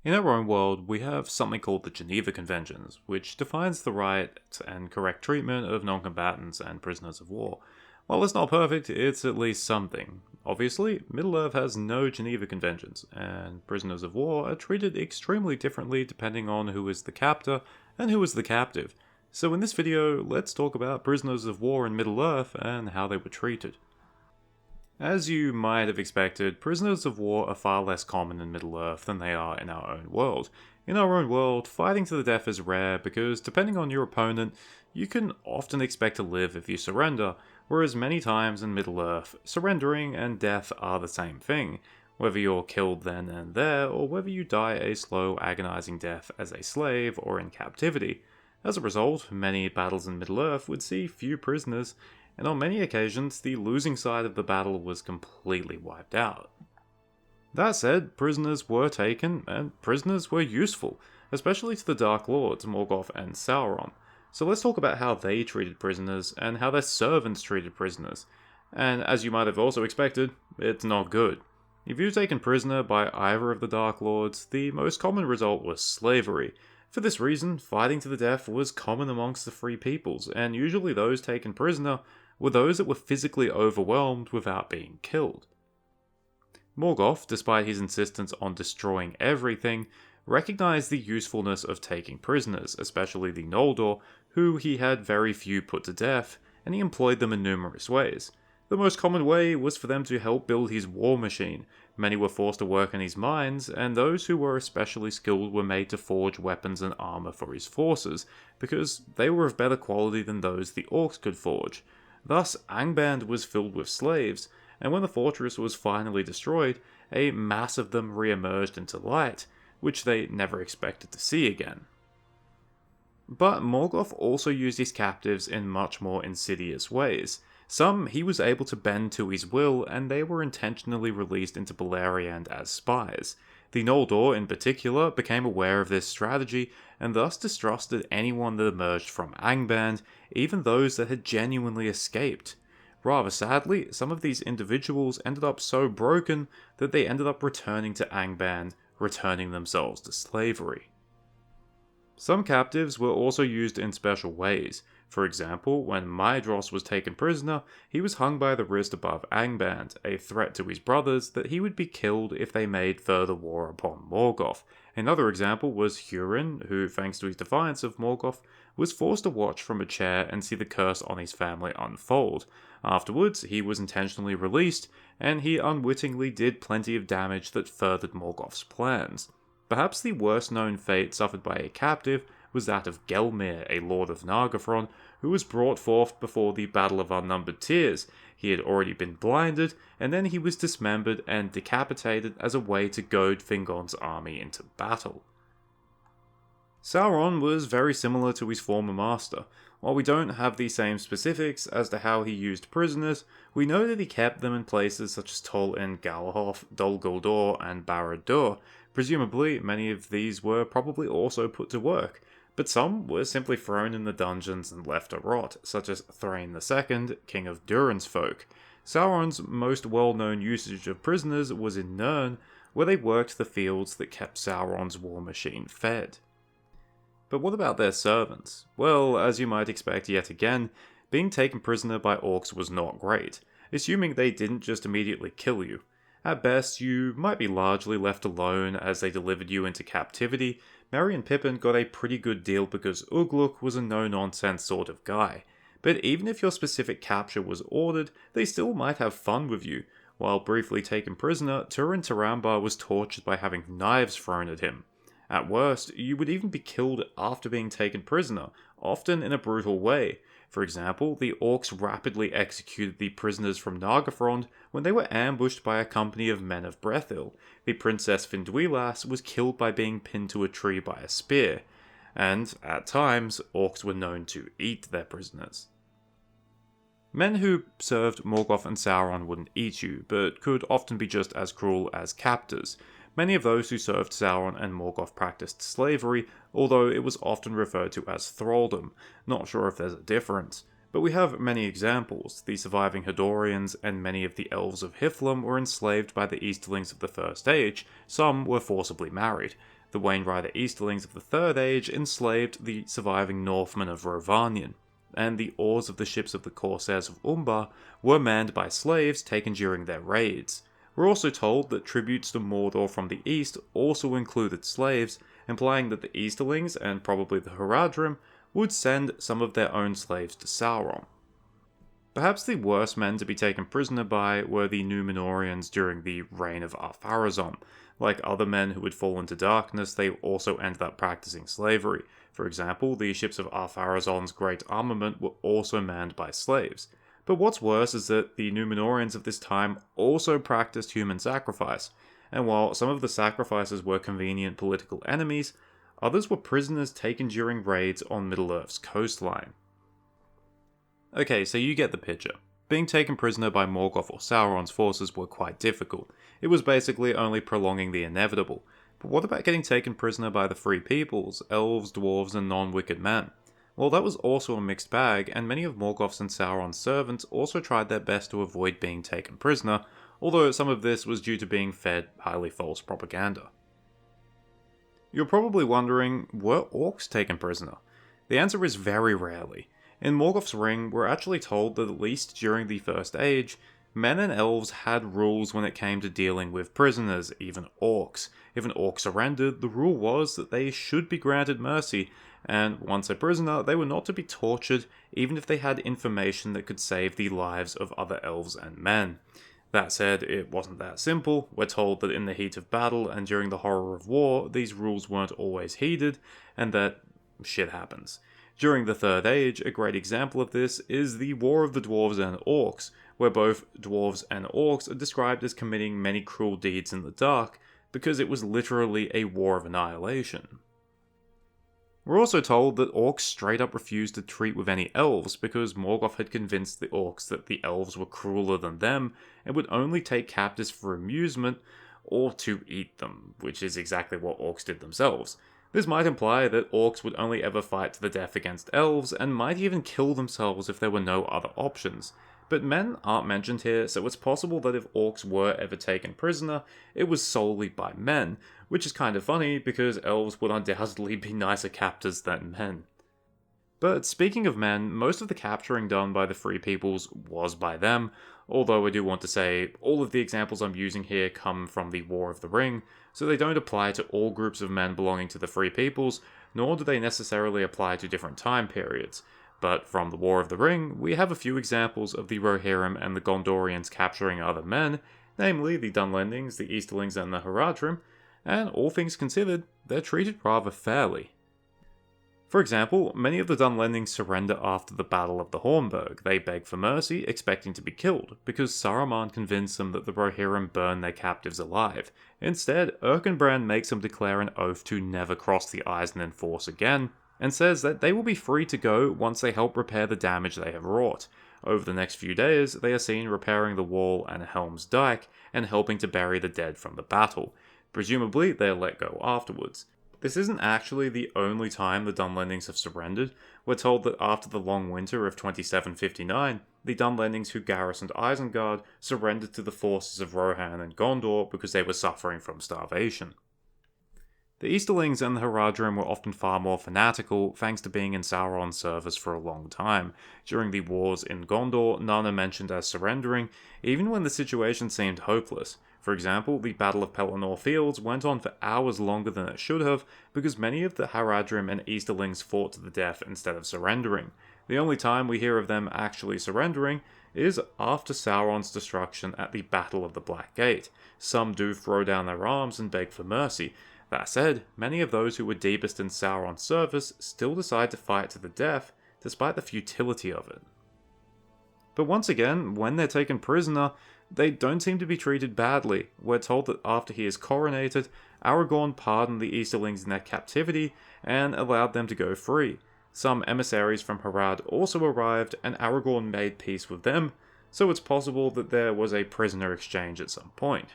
In our own world, we have something called the Geneva Conventions, which defines the right and correct treatment of non-combatants and prisoners of war. While it's not perfect, it's at least something. Obviously, Middle-earth has no Geneva Conventions, and prisoners of war are treated extremely differently depending on who is the captor and who is the captive. So in this video, let's talk about prisoners of war in Middle-earth and how they were treated. As you might have expected, prisoners of war are far less common in Middle-earth than they are in our own world. In our own world, fighting to the death is rare because, depending on your opponent, you can often expect to live if you surrender, whereas many times in Middle-earth, surrendering and death are the same thing, whether you're killed then and there, or whether you die a slow, agonizing death as a slave or in captivity. As a result, many battles in Middle-earth would see few prisoners, and on many occasions the losing side of the battle was completely wiped out. That said, prisoners were taken, and prisoners were useful, especially to the Dark Lords Morgoth and Sauron. So let's talk about how they treated prisoners, and how their servants treated prisoners. And as you might have also expected, it's not good. If you were taken prisoner by either of the Dark Lords, the most common result was slavery. For this reason, fighting to the death was common amongst the Free Peoples, and usually those taken prisoner were those that were physically overwhelmed without being killed. Morgoth, despite his insistence on destroying everything, recognized the usefulness of taking prisoners, especially the Noldor, who he had very few put to death, and he employed them in numerous ways. The most common way was for them to help build his war machine. Many were forced to work in his mines, and those who were especially skilled were made to forge weapons and armor for his forces, because they were of better quality than those the orcs could forge. Thus, Angband was filled with slaves, and when the fortress was finally destroyed, a mass of them re-emerged into light, which they never expected to see again. But Morgoth also used his captives in much more insidious ways. Some he was able to bend to his will, and they were intentionally released into Beleriand as spies. The Noldor, in particular, became aware of this strategy, and thus distrusted anyone that emerged from Angband, even those that had genuinely escaped. Rather sadly, some of these individuals ended up so broken that they ended up returning to Angband, returning themselves to slavery. Some captives were also used in special ways. For example, when Maedhros was taken prisoner, he was hung by the wrist above Angband, a threat to his brothers that he would be killed if they made further war upon Morgoth. Another example was Hurin, who, thanks to his defiance of Morgoth, was forced to watch from a chair and see the curse on his family unfold. Afterwards, he was intentionally released, and he unwittingly did plenty of damage that furthered Morgoth's plans. Perhaps the worst known fate suffered by a captive was that of Gelmir, a lord of Nargothrond, who was brought forth before the Battle of Unnumbered Tears. He had already been blinded, and then he was dismembered and decapitated as a way to goad Fingon's army into battle. Sauron was very similar to his former master. While we don't have the same specifics as to how he used prisoners, we know that he kept them in places such as Tol in Galhof, Dol Guldur, and Barad-dûr. Presumably, many of these were probably also put to work, but some were simply thrown in the dungeons and left to rot, such as Thrain II, king of Durin's folk. Sauron's most well-known usage of prisoners was in Nirn, where they worked the fields that kept Sauron's war machine fed. But what about their servants? Well, as you might expect yet again, being taken prisoner by orcs was not great, assuming they didn't just immediately kill you. At best, you might be largely left alone as they delivered you into captivity. Merry and Pippin got a pretty good deal because Ugluk was a no-nonsense sort of guy. But even if your specific capture was ordered, they still might have fun with you. While briefly taken prisoner, Turin Tarambar was tortured by having knives thrown at him. At worst, you would even be killed after being taken prisoner, often in a brutal way. For example, the orcs rapidly executed the prisoners from Nargothrond when they were ambushed by a company of men of Brethil. The Princess Finduilas was killed by being pinned to a tree by a spear, and, at times, orcs were known to eat their prisoners. Men who served Morgoth and Sauron wouldn't eat you, but could often be just as cruel as captors. Many of those who served Sauron and Morgoth practiced slavery, although it was often referred to as thraldom. Not sure if there's a difference. But we have many examples. The surviving Hadorians and many of the elves of Hithlum were enslaved by the Easterlings of the First Age. Some were forcibly married. The Wainwrighter Easterlings of the Third Age enslaved the surviving Northmen of Rovanion, and the oars of the ships of the Corsairs of Umbar were manned by slaves taken during their raids. We're also told that tributes to Mordor from the east also included slaves, implying that the Easterlings, and probably the Haradrim, would send some of their own slaves to Sauron. Perhaps the worst men to be taken prisoner by were the Númenóreans during the reign of Ar-Pharazôn. Like other men who would fall into darkness, they also ended up practicing slavery. For example, the ships of Ar-Pharazôn's great armament were also manned by slaves. But what's worse is that the Númenóreans of this time also practiced human sacrifice, and while some of the sacrifices were convenient political enemies, others were prisoners taken during raids on Middle-earth's coastline. Okay, so you get the picture. Being taken prisoner by Morgoth or Sauron's forces were quite difficult. It was basically only prolonging the inevitable. But what about getting taken prisoner by the Free Peoples, elves, dwarves, and non-wicked men? Well, that was also a mixed bag, and many of Morgoth's and Sauron's servants also tried their best to avoid being taken prisoner, although some of this was due to being fed highly false propaganda. You're probably wondering, were orcs taken prisoner? The answer is very rarely. In Morgoth's Ring, we're actually told that at least during the First Age, men and elves had rules when it came to dealing with prisoners, even orcs. If an orc surrendered, the rule was that they should be granted mercy, and once a prisoner, they were not to be tortured, even if they had information that could save the lives of other elves and men. That said, it wasn't that simple. We're told that in the heat of battle and during the horror of war, these rules weren't always heeded, and that shit happens. During the Third Age, a great example of this is the War of the Dwarves and Orcs, where both dwarves and orcs are described as committing many cruel deeds in the dark, because it was literally a war of annihilation. We're also told that orcs straight up refused to treat with any elves because Morgoth had convinced the orcs that the elves were crueler than them and would only take captives for amusement or to eat them, which is exactly what orcs did themselves. This might imply that orcs would only ever fight to the death against elves, and might even kill themselves if there were no other options. But men aren't mentioned here, so it's possible that if orcs were ever taken prisoner, it was solely by men, which is kind of funny because elves would undoubtedly be nicer captors than men. But speaking of men, most of the capturing done by the Free Peoples was by them, although I do want to say all of the examples I'm using here come from the War of the Ring, so they don't apply to all groups of men belonging to the Free Peoples, nor do they necessarily apply to different time periods. But from the War of the Ring, we have a few examples of the Rohirrim and the Gondorians capturing other men, namely the Dunlendings, the Easterlings, and the Haradrim, and all things considered, they're treated rather fairly. For example, many of the Dunlendings surrender after the Battle of the Hornburg. They beg for mercy, expecting to be killed, because Saruman convinced them that the Rohirrim burn their captives alive. Instead, Erkenbrand makes them declare an oath to never cross the Eisenen Force again, and says that they will be free to go once they help repair the damage they have wrought. Over the next few days, they are seen repairing the wall and Helm's Dyke, and helping to bury the dead from the battle. Presumably, they are let go afterwards. This isn't actually the only time the Dunlendings have surrendered. We're told that after the long winter of 2759, the Dunlendings who garrisoned Isengard surrendered to the forces of Rohan and Gondor because they were suffering from starvation. The Easterlings and the Haradrim were often far more fanatical, thanks to being in Sauron's service for a long time. During the wars in Gondor, none are mentioned as surrendering, even when the situation seemed hopeless. For example, the Battle of Pelennor Fields went on for hours longer than it should have, because many of the Haradrim and Easterlings fought to the death instead of surrendering. The only time we hear of them actually surrendering is after Sauron's destruction at the Battle of the Black Gate. Some do throw down their arms and beg for mercy. That said, many of those who were deepest in Sauron's service still decide to fight to the death, despite the futility of it. But once again, when they're taken prisoner, they don't seem to be treated badly. We're told that after he is coronated, Aragorn pardoned the Easterlings in their captivity and allowed them to go free. Some emissaries from Harad also arrived, and Aragorn made peace with them, so it's possible that there was a prisoner exchange at some point.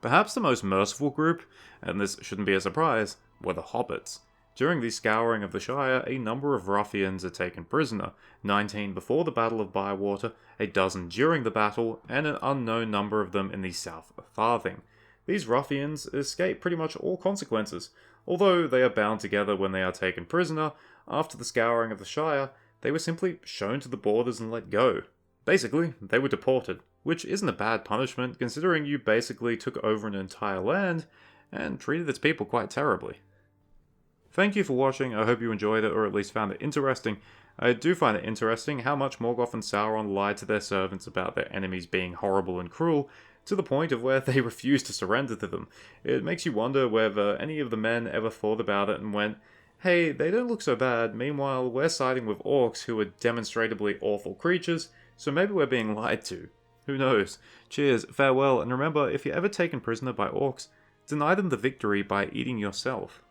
Perhaps the most merciful group, and this shouldn't be a surprise, were the hobbits. During the scouring of the Shire, a number of ruffians are taken prisoner, 19 before the Battle of Bywater, a dozen during the battle, and an unknown number of them in the South of Farthing. these ruffians escape pretty much all consequences. Although they are bound together when they are taken prisoner, after the scouring of the Shire, they were simply shown to the borders and let go. Basically, they were deported, which isn't a bad punishment considering you basically took over an entire land and treated its people quite terribly. Thank you for watching. I hope you enjoyed it, or at least found it interesting. I do find it interesting how much Morgoth and Sauron lied to their servants about their enemies being horrible and cruel, to the point of where they refused to surrender to them. It makes you wonder whether any of the men ever thought about it and went, hey, they don't look so bad, meanwhile we're siding with orcs who are demonstrably awful creatures, so maybe we're being lied to. Who knows? Cheers, farewell, and remember, if you're ever taken prisoner by orcs, deny them the victory by eating yourself.